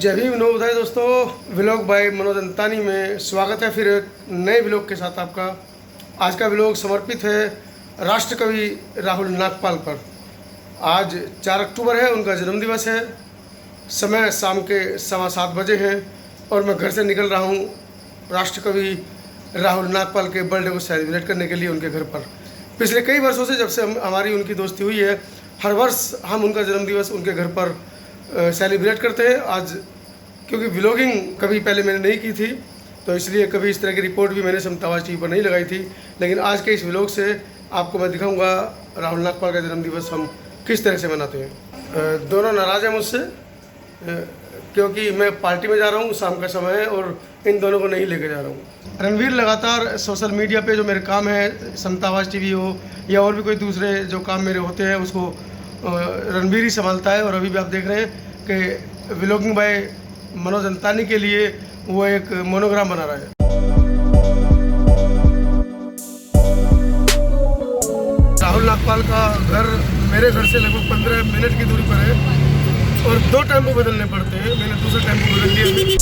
जय भीम नवोदय दोस्तों, vlog bye Manoj अंतानी में स्वागत है फिर एक नए व्लॉग के साथ आपका। आज का व्लॉग समर्पित है राष्ट्रकवि राहुल नागपाल पर। आज 4 अक्टूबर है, उनका जन्मदिवस है। समय शाम के 7:15 बजे हैं और मैं घर से निकल रहा हूँ राष्ट्रकवि राहुल नागपाल के बर्थडे को सेलिब्रेट करने के लिए उनके घर पर। पिछले कई वर्षों से जब से हमारी उनकी दोस्ती हुई है, हर वर्ष हम उनका जन्मदिवस उनके घर पर सेलिब्रेट करते हैं। आज क्योंकि व्लॉगिंग कभी पहले मैंने नहीं की थी, तो इसलिए कभी इस तरह की रिपोर्ट भी मैंने समतावाज टीवी पर नहीं लगाई थी। लेकिन आज के इस व्लॉग से आपको मैं दिखाऊंगा राहुल नागपाल का जन्मदिवस हम किस तरह से मनाते हैं। दोनों नाराज़ हैं मुझसे क्योंकि मैं पार्टी में जा रहा हूँ, शाम का समय है और इन दोनों को नहीं लेके जा रहा हूँ। रणवीर लगातार सोशल मीडिया पे जो मेरे काम है, समतावाज टीवी हो या और भी कोई दूसरे जो काम मेरे होते हैं, उसको रणवीर ही संभालता है। और अभी भी आप देख रहे हैं कि व्लॉगिंग बाय मनोज अंतानी के लिए वो एक मोनोग्राम बना रहा है। राहुल नागपाल का घर मेरे घर से लगभग 15 मिनट की दूरी पर है और 2 टेम्पो बदलने पड़ते हैं। मैंने दूसरा टेम्पो बदल लिया।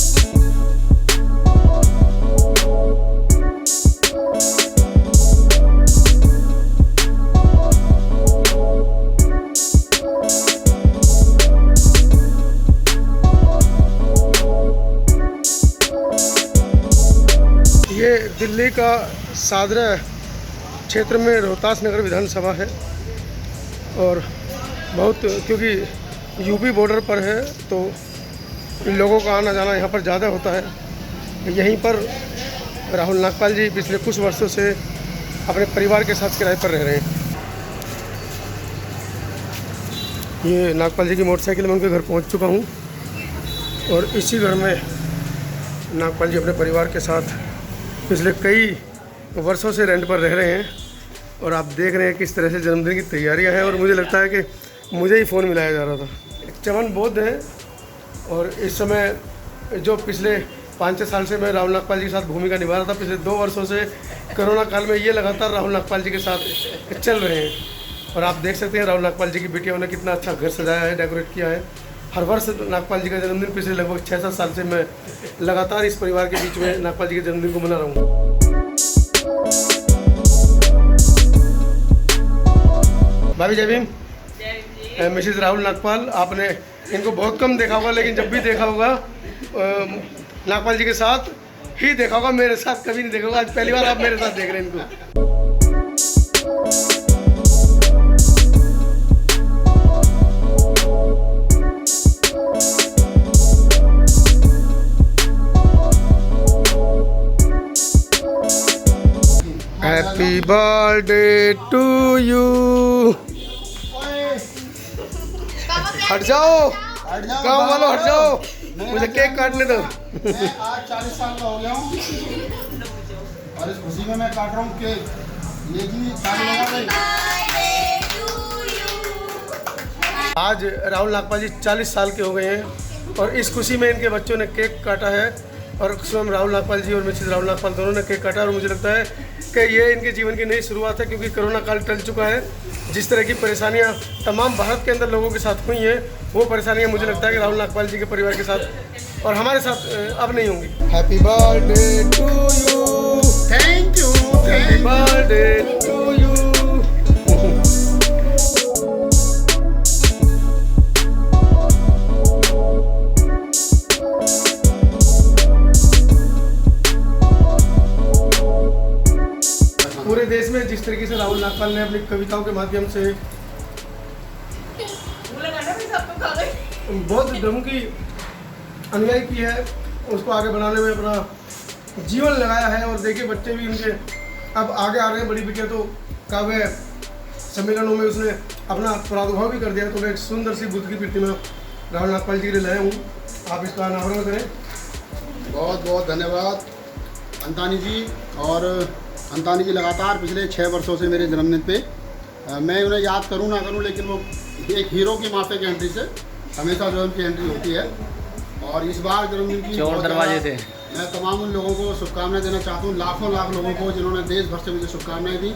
ये दिल्ली का सादरा क्षेत्र में रोहतास नगर विधानसभा है और बहुत क्योंकि यूपी बॉर्डर पर है तो इन लोगों का आना जाना यहाँ पर ज़्यादा होता है। यहीं पर राहुल नागपाल जी पिछले कुछ वर्षों से अपने परिवार के साथ किराए पर रह रहे हैं। ये नागपाल जी की मोटरसाइकिल में उनके घर पहुँच चुका हूँ और इसी घर में नागपाल जी अपने परिवार के साथ पिछले कई वर्षों से रेंट पर रह रहे हैं। और आप देख रहे हैं किस तरह से जन्मदिन की तैयारियां हैं और मुझे लगता है कि मुझे ही फ़ोन मिलाया जा रहा था। चमन बोध है और इस समय जो पिछले 5-6 साल से मैं राहुल नागपाल जी के साथ भूमिका निभा रहा था, पिछले 2 वर्षों से कोरोना काल में ये लगातार राहुल नागपाल जी के साथ चल रहे हैं। और आप देख सकते हैं राहुल नागपाल जी की बेटियों ने कितना अच्छा घर सजाया है, डेकोरेट किया है। हर वर्ष नागपाल जी का जन्मदिन पिछले लगभग 6-7 साल से मैं लगातार इस परिवार के बीच में नागपाल जी के जन्मदिन को मना रहा हूँ। भाभी जय भीम। मिसेज राहुल नागपाल, आपने इनको बहुत कम देखा होगा, लेकिन जब भी देखा होगा नागपाल जी के साथ ही देखा होगा, मेरे साथ कभी नहीं देखा होगा। आज पहली बार आप मेरे साथ देख रहे हैं इनको। Happy birthday to you. हट जाओ गाँव वालों, हट जाओ, मुझे केक काटने दो। मैं आज 40 साल का हो गया हूँ और इस खुशी में मैं काट रहा हूँ केक। ये जी आज राहुल नागपाल जी 40 साल के हो गए हैं और इस खुशी में इनके बच्चों ने केक काटा है और स्वयं राहुल नागपाल जी और मिसेज राहुल नागपाल दोनों ने केक काटा। और मुझे लगता है कि ये इनके जीवन की नई शुरुआत है, क्योंकि कोरोना काल टल चुका है। जिस तरह की परेशानियां तमाम भारत के अंदर लोगों के साथ हुई हैं, वो परेशानियां मुझे लगता है कि राहुल नागपाल जी के परिवार के साथ और हमारे साथ अब नहीं होंगी। Happy birthday to you. Thank you. Happy birthday to you. पूरे देश में जिस तरीके से राहुल नागपाल ने अपनी कविताओं के माध्यम से बहुत धर्म की अनुयायी की है, उसको आगे बढ़ाने में अपना जीवन लगाया है। और देखिए बच्चे भी उनके अब आगे आ रहे हैं। बड़ी बिटिया तो काव्य सम्मेलनों में उसने अपना प्रादुर्भाव भी कर दिया। तो मैं एक सुंदर सी बुद्ध की प्रतिमा राहुल नागपाल जी के लिए लाया हूँ, आप इसका अनावरण करें। बहुत बहुत धन्यवाद अंतानी जी। और अंतानी जी लगातार पिछले 6 वर्षों से मेरे जन्मदिन पे मैं उन्हें याद करूं ना करूं, लेकिन वो एक हीरो की माफे की एंट्री से हमेशा जो उनकी एंट्री होती है। और इस बार जन्मदिन की चोर दरवाजे से मैं तमाम उन लोगों को शुभकामनाएं देना चाहता हूं, लाखों लाख लोगों को जिन्होंने देश भर से मुझे शुभकामनाएं दी।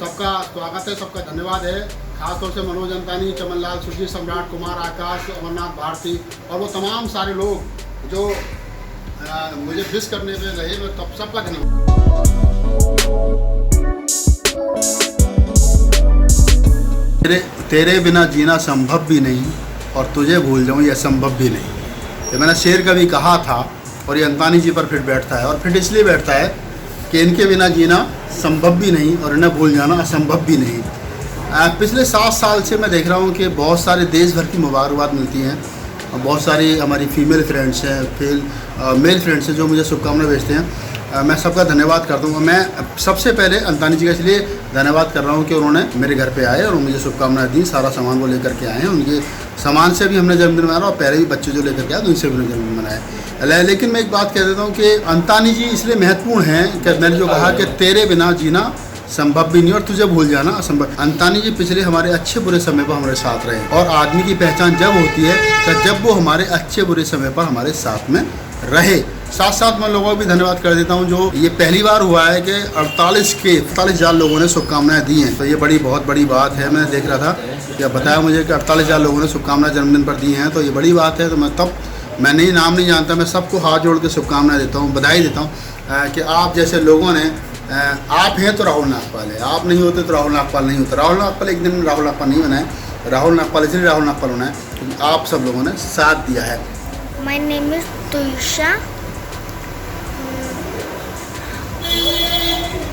सबका स्वागत है, सबका धन्यवाद है। खासतौर से मनोज अंतानी, चमन लाल, सुरजीत सम्राट, कुमार आकाश, अमरनाथ भारती और वो तमाम सारे लोग जो मुझे विश करने पे रहे, मैं तब सबका धन्यवाद। तेरे बिना जीना संभव भी नहीं और तुझे भूल जाऊं यह संभव भी नहीं। ये मैंने शेर कभी कहा था और ये अंतानी जी पर फिट बैठता है, और फिट इसलिए बैठता है कि इनके बिना जीना संभव भी नहीं और इन्हें भूल जाना असंभव भी नहीं। पिछले 7 साल से मैं देख रहा हूँ कि बहुत सारे देश भर की मुबारकबाद मिलती हैं, और बहुत सारी हमारी फीमेल फ्रेंड्स हैं, मेल फ्रेंड्स हैं जो मुझे शुभकामनाएं भेजते हैं। मैं सबका धन्यवाद करता हूँ। मैं सबसे पहले अंतानी जी का इसलिए धन्यवाद कर रहा हूँ कि उन्होंने मेरे घर पे आए और मुझे शुभकामनाएं दी, सारा सामान वो लेकर के आए हैं। उनके सामान से भी हमने जन्मदिन मनाया और पहले भी बच्चे जो लेकर के आए उनसे भी हमने जन्मदिन मनाया। लेकिन मैं एक बात कह देता हूँ कि अंतानी जी इसलिए महत्वपूर्ण हैं कि मैंने जो कहा कि तेरे बिना जीना संभव भी नहीं और तुझे भूल जाना असंभव। अंतानी जी पिछले हमारे अच्छे बुरे समय पर हमारे साथ रहे, और आदमी की पहचान जब होती है कि जब वो हमारे अच्छे बुरे समय पर हमारे साथ में रहे। साथ साथ मैं लोगों को भी धन्यवाद कर देता हूँ जो ये पहली बार हुआ है कि 48,000 लोगों ने शुभकामनाएं दी हैं, तो ये बहुत बड़ी बात है। मैं देख रहा था या बताया मुझे कि 48,000 लोगों ने शुभकामनाएं जन्मदिन पर दी हैं, तो ये बड़ी बात है। तो मैं नहीं नाम नहीं जानता, मैं सबको हाथ जोड़ के शुभकामनाएं देता हूँ, बधाई देता हूँ कि आप जैसे लोगों ने, आप हैं तो राहुल नागपाल है, आप नहीं होते तो राहुल नागपाल नहीं होता। राहुल नागपाल एक दिन राहुल नागपाल नहीं बना है, राहुल नागपाल इसलिए राहुल नागपाल बना है क्योंकि आप सब लोगों ने साथ दिया है। My name is Tuisha.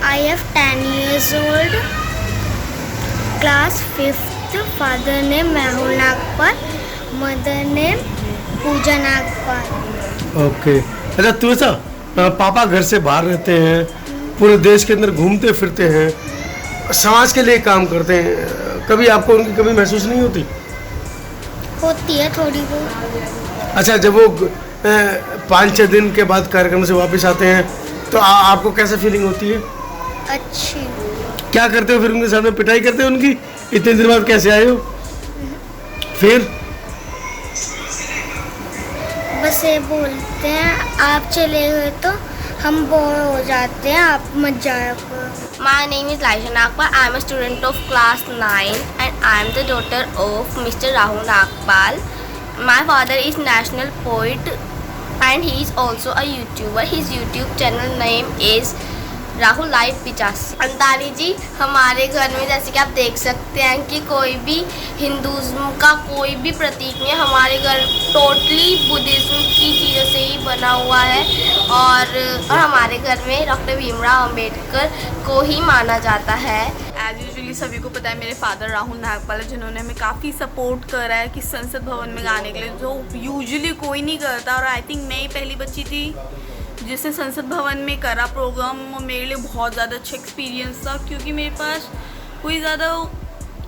I have 10 years old. Class 5th. Father name Rahul Nagpal. Mother name Pooja Nagpal. Okay. अच्छा तुषा, पापा घर से बाहर रहते हैं, पूरे देश के अंदर घूमते फिरते हैं, समाज के लिए काम करते हैं, कभी आपको उनकी कमी महसूस नहीं होती? होती है थोड़ी बहुत। अच्छा, जब वो 5-6 दिन के बाद कार्यक्रम से वापस आते हैं तो आपको कैसा फीलिंग होती है? अच्छी। क्या करते हो फिर उनके साथ में? पिटाई करते हो उनकी? इतने दिन बाद कैसे आए हो? फिर बस ये बोलते हैं आप चले गए तो हम बोर हो जाते हैं, आप मत जाया करो। My name is Laisha Nagpal. I am a student of class 9 and I am the daughter of Mr. Rahul Nagpal. My father is national poet and he is also a YouTuber. His YouTube channel name is Rahul live 85। अंतानी जी, हमारे घर में जैसे कि आप देख सकते हैं कि कोई भी हिंदुज़्म का कोई भी प्रतीक नहीं है। हमारे घर टोटली बुद्धिज़्म की चीज़ों से ही बना हुआ है, और हमारे घर में डॉक्टर भीमराव अंबेडकर को ही माना जाता है। एज यूजुअली सभी को पता है मेरे फादर राहुल नागपाल है, जिन्होंने हमें काफ़ी सपोर्ट करा है कि संसद भवन में गाने के लिए, जो यूजुअली कोई नहीं करता। और आई थिंक मैं ही पहली बच्ची थी जिसने संसद भवन में करा प्रोग्राम। मेरे लिए बहुत ज़्यादा अच्छा एक्सपीरियंस था, क्योंकि मेरे पास कोई ज़्यादा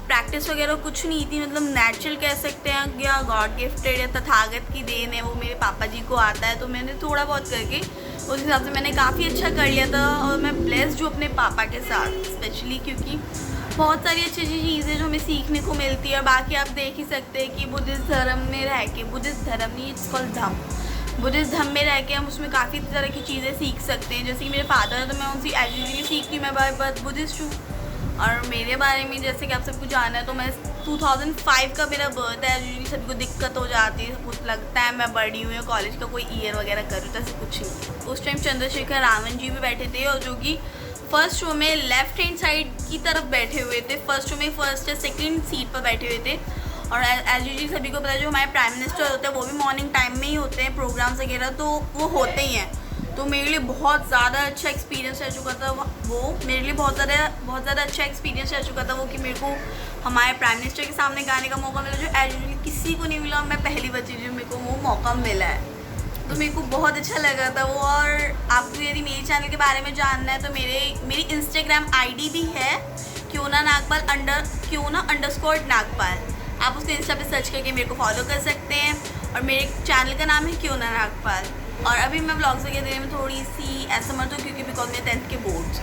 प्रैक्टिस वगैरह कुछ नहीं थी। मतलब नेचुरल कह सकते हैं या गॉड गिफ्टेड या तथागत की देन है, वो मेरे पापा जी को आता है। तो मैंने थोड़ा बहुत करके उस हिसाब से मैंने काफ़ी अच्छा कर लिया था, और मैं ब्लेस्ड हूँ अपने पापा के साथ स्पेशली, क्योंकि बहुत सारी अच्छी अच्छी चीज़ें जो हमें सीखने को मिलती है। बाकी आप देख ही सकते हैं कि बुद्धिस्ट धर्म में रह के, बुद्धिस्ट धर्म नहीं, इट्स कॉल्ड धम्म, बुद्धिस्ट धर्म में रह के हम उसमें काफ़ी तरह की चीज़ें सीख सकते हैं। जैसे कि मेरे फादर है तो मैं उनसे एजुअली सीखती हूँ, मैं बाय बुद्धिस्ट हूँ। और मेरे बारे में जैसे कि आप सबको जानना है तो मैं 2005 का मेरा बर्थ है। यूजुअली सभी को दिक्कत हो जाती है, कुछ लगता है मैं बड़ी हुई हूँ, कॉलेज का कोई ईयर वगैरह करूँ, तो ऐसे कुछ नहीं। उस टाइम चंद्रशेखर रावण जी भी बैठे थे, और जो कि फर्स्ट रो में लेफ्ट हैंड साइड की तरफ बैठे हुए थे। फर्स्ट रो में फर्स्ट या सेकेंड सीट पर बैठे हुए थे। और एज यूजुअली सभी को पता है जो हमारे प्राइम मिनिस्टर होते हैं वो भी मॉर्निंग टाइम में ही होते हैं, प्रोग्राम्स वगैरह तो वो होते ही हैं। तो मेरे लिए बहुत ज़्यादा अच्छा एक्सपीरियंस रह चुका था वो, मेरे लिए बहुत ज़्यादा अच्छा एक्सपीरियंस रह चुका था वो, कि मेरे को हमारे प्राइम मिनिस्टर के सामने गाने का मौका मिला, जो एज यूजुअली किसी को नहीं मिला। मैं पहली बच्ची जो मेरे को वो मौका मिला है, तो मेरे को बहुत अच्छा लगा था वो। और आपको यदि मेरे चैनल के बारे में जानना है तो मेरी इंस्टाग्राम ID भी है @Kyona_Nagpal। आप उसको इंस्टा पे सर्च करके मेरे को फॉलो कर सकते हैं, और मेरे चैनल का नाम है क्योना नागपाल। और अभी मैं ब्लॉग्स वगैरह देने में थोड़ी सी असमर्थ हूँ, क्योंकि बिकॉज मेरे 10th के बोर्ड्स